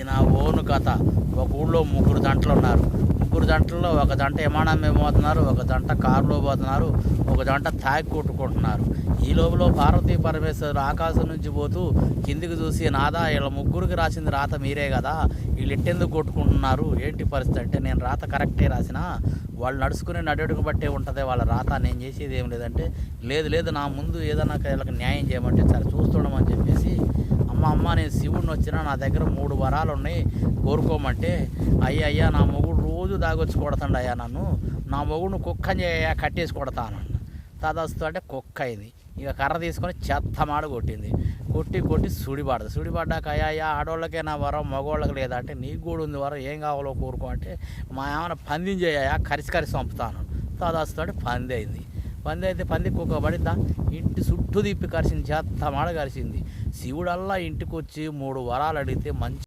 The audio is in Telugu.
నా ఓను కథ. ఒక ఊళ్ళో 3 జంటలు ఉన్నారు. 3 జంటల్లో ఒక జంట విమానం మీద పోతున్నారు, ఒక జంట కారులో పోతున్నారు, ఒక జంట తాగి కొట్టుకుంటున్నారు. ఈ లోపల పార్వతీ పరమేశ్వరుడు ఆకాశం నుంచి పోతూ కిందికి చూసి, నాదా వీళ్ళ ముగ్గురికి రాసింది రాత మీరే కదా, వీళ్ళు ఎట్టెందుకు కొట్టుకుంటున్నారు, ఏంటి పరిస్థితి అంటే, నేను రాత కరెక్టే రాసిన, వాళ్ళు నడుచుకునే నడుడుకు బట్టే ఉంటుంది వాళ్ళ రాత, నేను చేసేది ఏం లేదంటే, లేదు నా ముందు ఏదైనా వీళ్ళకి న్యాయం చేయమంటే సరే చూస్తుండమని చెప్పేసి, అమ్మ నేను శివుడిని వచ్చినా నా దగ్గర 3 వరాలు ఉన్నాయి కోరుకోమంటే, అయ్యా నా మొగుడు రోజు దాగొచ్చి కొడతాడు అయ్యా నన్ను, నా మొగుడిని కుక్కని కట్టేసి కొడతాను. తదస్తు అంటే కుక్క అయింది. ఇక కర్ర తీసుకొని చెత్తమాడ కొట్టింది. కొట్టి సుడిపడ్డాక అయ్యా ఆడవాళ్ళకే నా వరం మగవాళ్ళకి లేదా అంటే, నీకు కూడా ఉంది వరం, ఏం కావాలో కోరుకో అంటే, మా ఏమైనా పందిని చేయా కరిసి పంపుతాను. తదస్తు అంటే పంది అయింది. పంది అయితే పంది కుక్క పడిద్దా, ఇంటి చుట్టూ తిప్పి కరిసింది, చెత్తమాడ కరిసింది. శివుడల్లా ఇంటికి వచ్చి 3 వరాలు అడిగితే మంచి